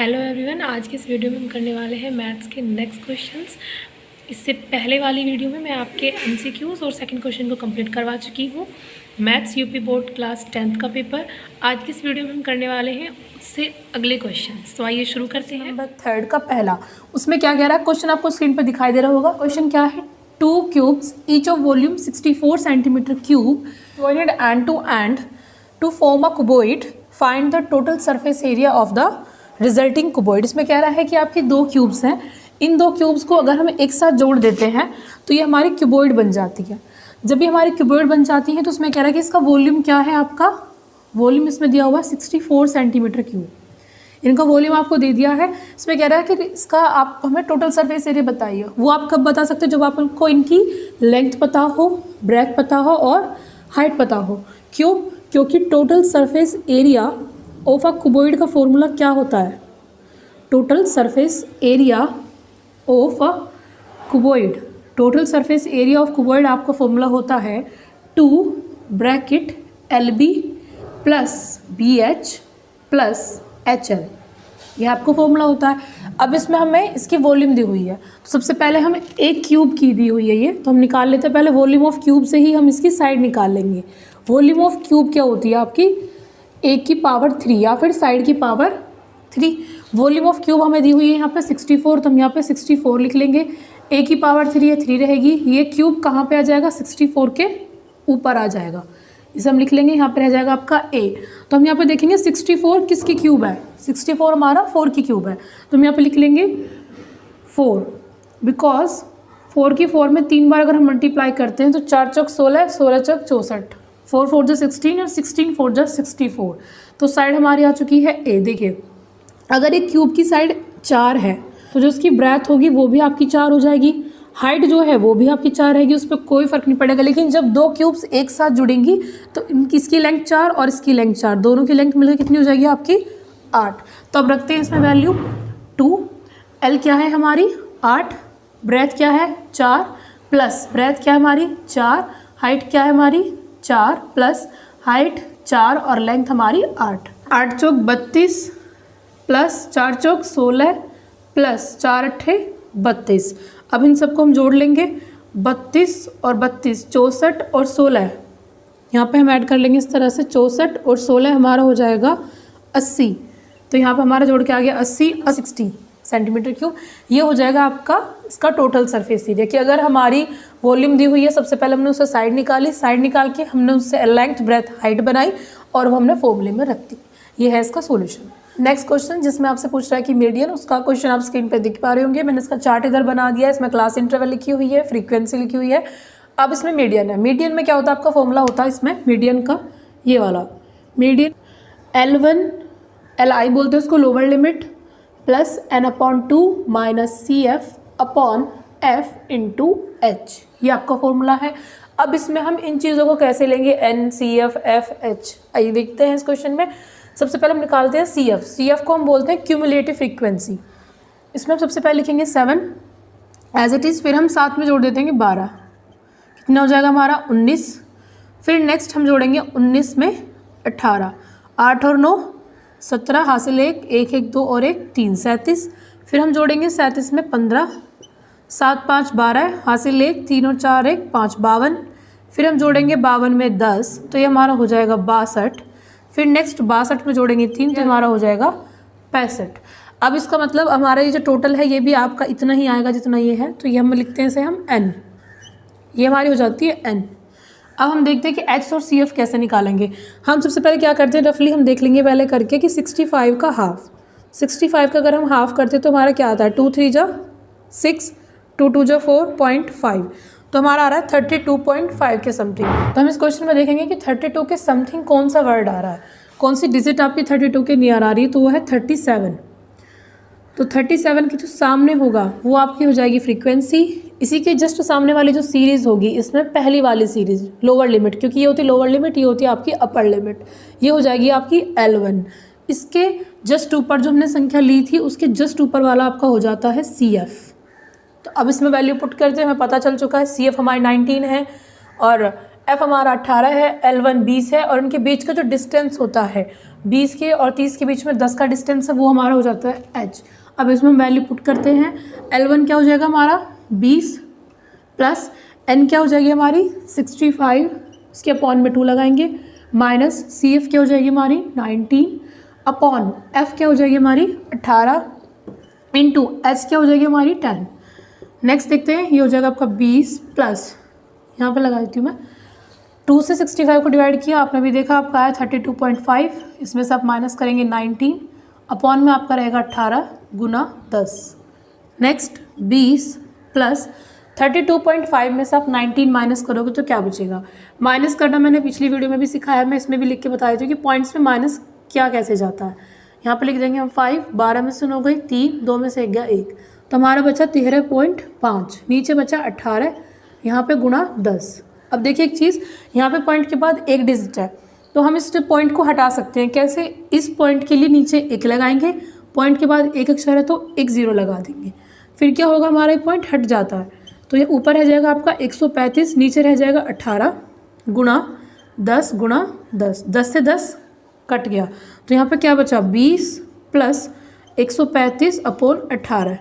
Hello everyone, आज की इस वीडियो में हम करने वाले हैं मैथ्स के नेक्स्ट क्वेश्चंस। इससे पहले वाली वीडियो में मैं आपके एमसीक्यूज़ और सेकंड क्वेश्चन को कंप्लीट करवा चुकी हूँ। Maths UP board class 10th का पेपर आज की इस वीडियो में हम करने वाले हैं उससे अगले क्वेश्चन। तो आइए शुरू करते हैं। नंबर 3 का पहला, उसमें क्या कह रहा है क्वेश्चन, आपको स्क्रीन पर दिखाई दे रहा होगा। क्वेश्चन क्या है, 2 cubes each of volume 64 centimetre cube joined end to end to form a cuboid, find the total surface area of the resulting cuboid। इसमें कह रहा है कि आपके 2 क्यूब्स हैं, इन 2 क्यूब्स को अगर हम एक साथ जोड़ देते हैं तो ये हमारी क्यूबॉइड बन जाती है। जब ये हमारी क्यूबॉइड बन जाती है तो उसमें कह रहा है कि इसका वॉल्यूम क्या है, आपका वॉल्यूम इसमें दिया हुआ है 64 सेंटीमीटर क्यूब। इनका वॉल्यूम आपको दे दिया है। इसमें कह रहा है कि इसका आप हमें टोटल सरफेस एरिया बताइए। वो आप कब बता सकते हो, जब आपको इनकी लेंथ पता हो, ब्रेथ पता हो और हाइट पता हो। क्यों? क्योंकि total surface area of a cuboid का फॉर्मूला क्या होता है? Total surface area of a cuboid, total surface area of cuboid आपका फॉर्मूला होता है 2 bracket LB plus BH plus HL। यह आपको फॉर्मूला होता है। अब इसमें हमें इसकी वॉल्यूम दी हुई है, तो सबसे पहले हम एक क्यूब की दी हुई है ये, तो हम निकाल लेते हैं। पहले वॉल्यूम ऑफ क्यूब से ही हम इसकी साइड निकाल लेंगे। वॉल्यूम ऑफ क्यूब क्या होती है आपकी? a की पावर 3 या फिर साइड की पावर 3। वॉल्यूम ऑफ क्यूब हमें दी हुई है यहाँ पे 64, तो हम यहाँ पे 64 लिख लेंगे। a की पावर 3 है, 3 रहेगी। ये क्यूब कहाँ पे आ जाएगा? 64 के ऊपर आ जाएगा। इसे हम लिख लेंगे, यहाँ पे रह जाएगा आपका a। तो हम यहाँ पे देखेंगे 64 किसकी क्यूब है? 64 हमारा 4 की क्यूब है, तो हम यहाँ पे लिख लेंगे 4, बिकॉज 4 की 4 में 3 बार अगर हम मल्टीप्लाई करते हैं तो 4 चौक 16, 16 चौक 64, 4 4 जा 16 और 16 4 जा 64। तो साइड हमारी आ चुकी है a। देखिए, अगर एक क्यूब की साइड 4 है तो जो उसकी ब्रेथ होगी वो भी आपकी 4 हो जाएगी, हाइट जो है वो भी आपकी 4 रहेगी, उस पर कोई फ़र्क नहीं पड़ेगा। लेकिन जब 2 क्यूब्स एक साथ जुड़ेंगी तो इसकी लेंथ 4 और इसकी लेंथ 4, दोनों की लेंथ मिलकर कितनी हो जाएगी आपकी? 8। तो अब रखते हैं इसमें वैल्यू 2। L क्या है हमारी? 8। ब्रेथ क्या है? 4 प्लस ब्रेथ क्या है हमारी? 4। हाइट क्या है हमारी? 4 प्लस हाइट 4 और लेंथ हमारी 8। 8 चौक 32 प्लस 4 चौक 16 प्लस 4 अट्ठे 32। अब इन सबको हम जोड़ लेंगे, 32 और 32 64 और 16, यहाँ पे हम ऐड कर लेंगे इस तरह से। 64 और 16 हमारा हो जाएगा 80। तो यहाँ पे हमारा जोड़ के आ गया 80 और 60 सेंटीमीटर क्यूब। ये हो जाएगा आपका इसका टोटल सरफेस एरिया। कि अगर हमारी वॉल्यूम दी हुई है, सबसे पहले हमने उससे साइड निकाली, साइड निकाल के हमने उससे लेंथ ब्रेथ हाइट बनाई और वो हमने फॉर्मूले में रख दी। ये है इसका सॉल्यूशन। नेक्स्ट क्वेश्चन जिसमें आपसे पूछ रहा है कि मीडियन, उसका क्वेश्चन आप स्क्रीन पे देख पा रहे होंगे। मैंने इसका चार्ट इधर बना दिया है, इसमें क्लास इंटरवल लिखी हुई है, फ्रीक्वेंसी लिखी हुई है। अब इसमें मीडियन है। मीडियन में क्या होता है, आपका फॉर्मूला होता है इसमें मीडियन का ये वाला, मीडियन L1 LI बोलते हैं उसको, lower limit plus n/2 minus CF upon F into H। ये आपका फॉर्मूला है। अब इसमें हम इन चीज़ों को कैसे लेंगे, N CF F H, आइए देखते हैं इस क्वेश्चन में। सबसे पहले हम निकालते हैं CF। CF को हम बोलते हैं क्यूमुलेटिव फ्रीक्वेंसी। इसमें हम सबसे पहले लिखेंगे 7 एज इट इज़, फिर हम साथ में जोड़ देते हैं 12, कितना हो जाएगा हमारा 19। फिर नेक्स्ट हम जोड़ेंगे 19 में 18, 8 और 9 17, हासिल 1 1 1 2 और 1 3 37। फिर हम जोड़ेंगे 37 में 15, 7 5 12, हासिल 1 3 और 4 1 5 52। फिर हम जोड़ेंगे 52 में 10, तो ये हमारा हो जाएगा 62। फिर नेक्स्ट 62 में जोड़ेंगे 3, तो हमारा हो जाएगा 65। अब इसका मतलब हमारा ये जो टोटल है ये भी आपका इतना ही आएगा जितना ये है, तो ये हम लिखते हैं इसे हम n। ये हमारी हो जाती है n। अब हम देखते हैं कि H और CF कैसे निकालेंगे। हम सबसे पहले क्या करते हैं, रफली हम देख लेंगे पहले करके कि 65 का हाफ, 65 का अगर हम हाफ करते हैं तो हमारा क्या आता है, 2 3 जा 6, 2 2 जा 4.5, तो हमारा आ रहा है 32.5 के समथिंग। तो हम इस क्वेश्चन में देखेंगे कि 32 के समथिंग कौन सा वर्ड आ रहा है, कौन सी डिजिट आपकी 32 के नियर आ रही है, तो वो है 37। तो 37 के जो सामने होगा वो आपकी हो जाएगी फ्रीक्वेंसी। इसी के जस्ट सामने वाली जो सीरीज़ होगी, इसमें पहली वाली सीरीज़ लोअर लिमिट, क्योंकि ये होती है लोअर लिमिट, ये होती है आपकी अपर लिमिट, ये हो जाएगी आपकी L1। इसके जस्ट ऊपर जो हमने संख्या ली थी उसके जस्ट ऊपर वाला आपका हो जाता है CF। तो अब इसमें वैल्यू पुट करते हैं, हमें पता चल चुका है CF हमारी 19 है और F हमारा 18 है, L1 20 है और इनके बीच का जो डिस्टेंस होता है 20 के और 30 के बीच में 10 का डिस्टेंस है, वो हमारा हो जाता है h। अब इसमें हम वैल्यू पुट करते हैं। L1 क्या हो जाएगा हमारा 20 प्लस n क्या हो जाएगी हमारी 65, इसके अपॉन में 2 लगाएंगे, माइनस CF क्या हो जाएगी हमारी 19 अपॉन F क्या हो जाएगी हमारी 18 इंटू H क्या हो जाएगी हमारी 10। नेक्स्ट देखते हैं, ये हो जाएगा आपका 20 प्लस, यहाँ पे लगा देती हूँ मैं, 2 से 65 को डिवाइड किया, आपने भी देखा आपका आया 32.5, इसमें से आप माइनस करेंगे 19 अपॉन में आपका रहेगा 18 गुना 10। नेक्स्ट 20 प्लस 32.5 में से आप 19 माइनस करोगे तो क्या बचेगा। माइनस करना मैंने पिछली वीडियो में भी सिखाया, मैं इसमें भी लिख के बताई थी कि पॉइंट्स में माइनस क्या कैसे जाता है। यहाँ पे लिख देंगे हम 5, 12 में से 9 गई 3, 2 में से 1 गया 1, तो हमारा बचा 13.5, नीचे बचा 18, यहाँ पे गुणा 10। अब देखिए एक चीज़, यहाँ पे पॉइंट के बाद एक डिजिट है, तो हम इस पॉइंट को हटा सकते हैं। कैसे, इस पॉइंट के लिए नीचे 1 लगाएंगे, पॉइंट के बाद एक अक्षर है तो 1 0 लगा देंगे, फिर क्या होगा हमारा पॉइंट हट जाता है, तो ये ऊपर रह जाएगा आपका 135, नीचे रह जाएगा 18 गुणा 10 गुणा 10, 10 से 10 कट गया, तो यहाँ पे क्या बचा 20 प्लस 135 अपॉन 18,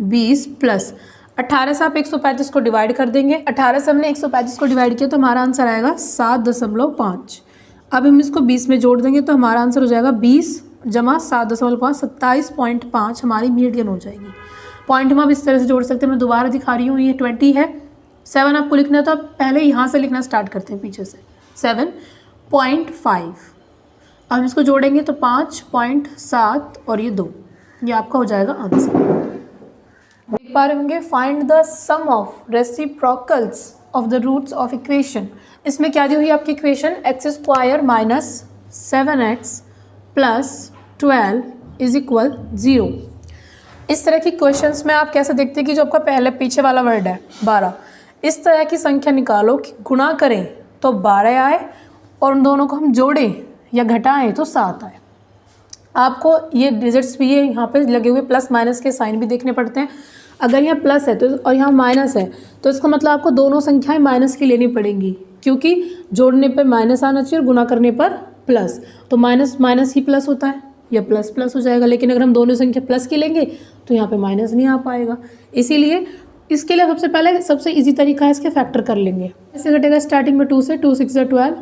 20 प्लस 18 से आप 135 को डिवाइड कर देंगे। 18 से हमने 135 को डिवाइड किया तो हमारा आंसर आएगा 7.5। अब हम इसको 20 में जोड़ देंगे तो हमारा आंसर हो जाएगा 20 जमा 7.5, 27.5 हमारी मीडियन हो जाएगी। पॉइंट हम आप इस तरह से जोड़ सकते हैं, मैं दोबारा दिखा रही हूँ, ये 20 है, 7 आपको लिखना है तो आप पहले यहाँ से लिखना स्टार्ट करते हैं पीछे से, 7.5। अब हम इसको जोड़ेंगे तो 5.7 और ये 2, ये आपका हो जाएगा आंसर। देख पा रहे होंगे, find the sum of reciprocals of the roots of equation. इसमें क्या दी हुई है आपकी equation, x² minus 7x plus 12 is equal 0। इस तरह की क्वेश्चंस में आप कैसे देखते हैं कि जो आपका पहले पीछे वाला वर्ड है 12, इस तरह की संख्या निकालो कि गुणा करें तो 12 आए और उन दोनों को हम जोड़ें या घटाएं तो 7 आए। आपको ये डिजिट्स भी ये यहाँ पे लगे हुए प्लस माइनस के साइन भी देखने पड़ते हैं। अगर यहाँ प्लस है तो और यहाँ माइनस है तो इसका मतलब आपको दोनों संख्याएं माइनस की लेनी पड़ेंगी, क्योंकि जोड़ने पर माइनस आना चाहिए और गुणा करने पर प्लस, तो माइनस माइनस ही प्लस होता है, या प्लस प्लस हो जाएगा। लेकिन अगर हम दोनों संख्या प्लस की लेंगे तो यहाँ पे माइनस नहीं आ पाएगा, इसीलिए इसके लिए सबसे पहले सबसे इजी तरीका है इसके फैक्टर कर लेंगे। ऐसे घटेगा स्टार्टिंग में 2 से, 2 6 12,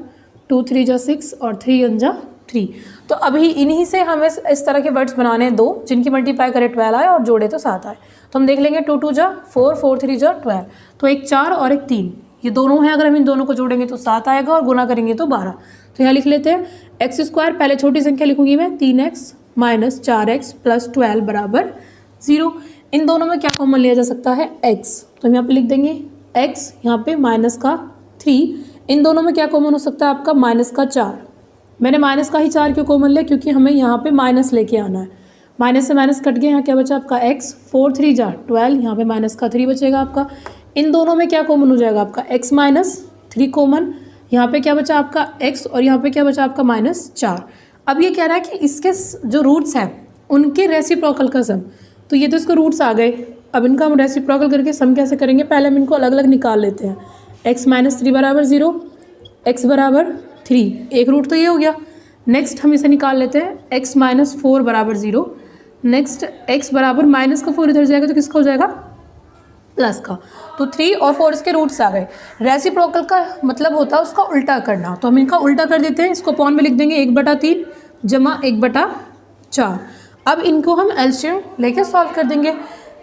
2 3 6 और 3 3। तो अभी इन्हीं से हमें इस तरह के वर्ड्स बनाने हैं 2 जिनकी मल्टीप्लाई करे 12 आए और जोड़े तो 7 आए। तो हम देख लेंगे 2 2 4, 4 3 12, तो एक 4 और एक 3, ये दोनों हैं, अगर हम इन दोनों को जोड़ेंगे तो 7 आएगा और गुना करेंगे तो 12। तो यहाँ लिख लेते हैं x², पहले छोटी संख्या लिखूंगी मैं 3x माइनस 4x प्लस 12 बराबर 0। इन दोनों में क्या कॉमन लिया जा सकता है x, तो हम यहाँ पे लिख देंगे x, यहाँ पे माइनस का 3, इन दोनों में क्या कॉमन हो सकता है आपका माइनस का 4। मैंने माइनस का ही 4 क्यों कॉमन लिया, क्योंकि हमें यहाँ पे माइनस लेके आना है, माइनस से माइनस कट गया, यहाँ क्या बचा आपका x, 4 3 12, यहाँ पे माइनस का 3 बचेगा आपका। इन दोनों में क्या कॉमन हो जाएगा आपका x माइनस 3 कॉमन, यहाँ पे क्या बचा आपका x और यहाँ पे क्या बचा आपका माइनस 4। अब ये कह रहा है कि इसके जो रूट्स हैं उनके रेसिप्रोकल का सम, तो ये तो इसको रूट्स आ गए, अब इनका हम रेसिप्रोकल करके सम कैसे करेंगे, पहले हम इनको अलग अलग निकाल लेते हैं। x माइनस 3 बराबर 0, x बराबर 3, एक रूट तो ये हो गया। नेक्स्ट हम इसे निकाल लेते हैं x माइनस 4 बराबर 0, नेक्स्ट x बराबर माइनस का 4 इधर जाएगा तो किसका हो जाएगा प्लस का, तो 3 और 4 इसके रूट्स आ गए। रेसिप्रोकल का मतलब होता है उसका उल्टा करना, तो हम इनका उल्टा कर देते हैं, इसको अपॉन में लिख देंगे 1/3 जमा 1/4। अब इनको हम एलसीएम लेके सॉल्व कर देंगे,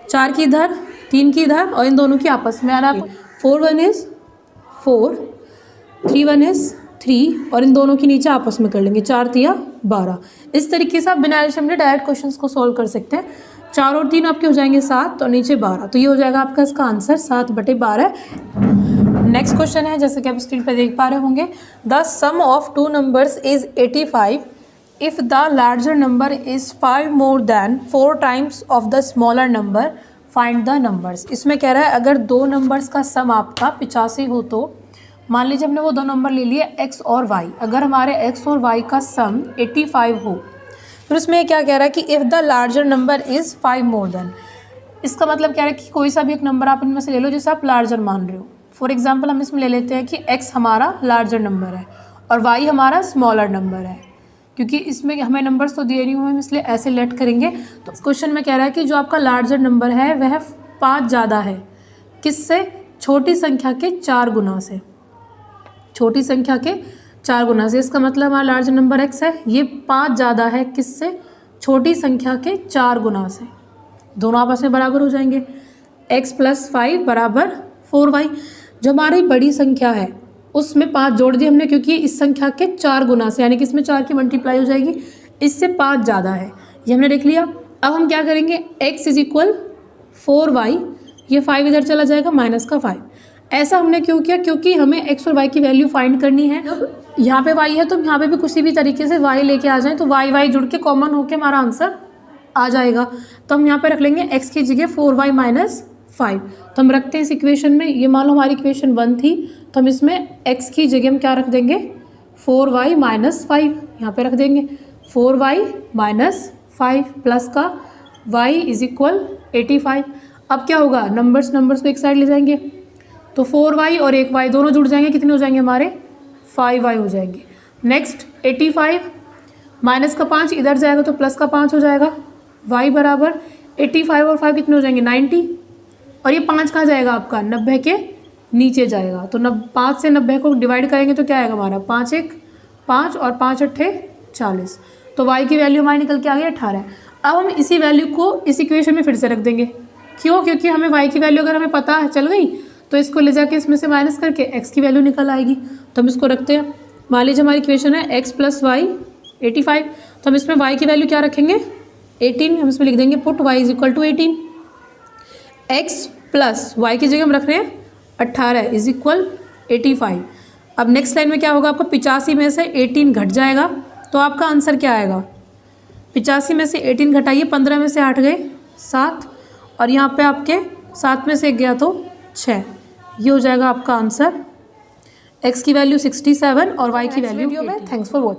4 की इधर 3 की इधर और इन दोनों की आपस में आना। 4 1 इज़ 4, 3 1 इज़ 3 और इन दोनों की नीचे आपस में कर लेंगे, 4 3 12। इस तरीके से आप बिना एलसीएम ले डायरेक्ट क्वेश्चंस को सॉल्व कर सकते हैं। 4 और 3 आपके हो जाएंगे 7 और नीचे 12, तो ये हो जाएगा आपका इसका आंसर 7/12। नेक्स्ट क्वेश्चन है, जैसे कि आप स्क्रीन पर देख पा रहे होंगे, the sum of 2 numbers is 85 if the larger number is 5 more than 4 times of the smaller number, find the numbers. इसमें कह रहा है अगर 2 नंबर्स का सम आपका 85 हो तो मान लीजिए हमने वो 2 नंबर ले लिए x और y, अगर हमारे x और y का सम 85 हो, फिर उसमें क्या कह रहा है कि if the larger number is 5 more then, इसका मतलब कह रहा है कि कोई सा भी एक नंबर आप इनमें से ले लो जिसे आप लार्जर मान रहे हो। फॉर एग्जांपल हम इसमें ले लेते हैं कि x हमारा लार्जर नंबर है और y हमारा स्मॉलर नंबर है, क्योंकि इसमें हमें नंबर्स तो दिए नहीं हुए हैं, इसलिए ऐसे लेट करेंगे। तो क्वेश्चन में कह रहा है कि जो आपका लार्जर नंबर है वह 5 ज़्यादा है, किससे? छोटी संख्या के 4 गुना से, छोटी संख्या के 4 गुना से। इसका मतलब हमारा लार्जर नंबर x है, ये 5 ज़्यादा है किससे? छोटी संख्या के 4 गुना से। दोनों आपस में बराबर हो जाएंगे। x + 5 = 4y। जो हमारी बड़ी संख्या है उसमें 5 जोड़ दिए हमने, क्योंकि इस संख्या के 4 गुना से, यानी कि इसमें 4 की मल्टीप्लाई हो जाएगी, इससे 5 ज़्यादा है, ये हमने देख लिया। अब हम क्या करेंगे, x = 4y, ये 5 इधर चला जाएगा, -5। ऐसा हमने क्यों किया? क्योंकि हमें x और y की वैल्यू फाइंड करनी है। यहाँ पे y है तो यहाँ पे भी किसी भी तरीके से y लेके आ जाएं तो y जुड़ के कॉमन होके हमारा आंसर आ जाएगा। तो हम यहाँ पे रख लेंगे x की जगह 4y - 5। तो हम रखते हैं इस इक्वेशन में, ये मान लो हमारी इक्वेशन 1 थी, तो हम इसमें x की जगह हम क्या रख देंगे, 4y - 5 यहाँ पे रख देंगे। 4y - 5 प्लस का y = 85। अब क्या होगा, नंबर्स को एक साइड ले जाएंगे, तो 4y और 1y दोनों जुड़ जाएंगे, कितने हो जाएंगे हमारे, 5y हो जाएंगे। नेक्स्ट 85 माइनस का 5 इधर जाएगा तो प्लस का 5 हो जाएगा, y = 85 और 5 कितने हो जाएंगे, 90। और ये 5 कहाँ जाएगा आपका, 90 के नीचे जाएगा। तो 5 से 90 को डिवाइड करेंगे तो क्या आएगा हमारा, 5 1 5 और 5 8 40। तो y की वैल्यू हमारी निकल के आ गई 18। अब हम इसी वैल्यू को इस इक्वेशन में फिर से रख देंगे। क्यों? क्योंकि हमें y की वैल्यू अगर हमें पता है चल गई तो इसको ले जाके इसमें से माइनस करके x की वैल्यू निकल आएगी। तो हम इसको रखते हैं। मान लीजिए हमारी इक्वेशन है x + y 85, तो हम इसमें y की वैल्यू क्या रखेंगे, 18। हम इसमें लिख देंगे पुट y = 18। x + y की जगह हम रख रहे हैं 18 = 85। अब नेक्स्ट लाइन में क्या होगा, आपको 85 में से 18 घट जाएगा, तो आपका आंसर क्या आएगा, 85 में से 18 घटाइए, 15 में से 8 गए 7, और यहाँ पे आपके 7 में से 1 गया तो 6। ये हो जाएगा आपका आंसर। x की वैल्यू 67 और y की वैल्यू 18। Thanks for watching.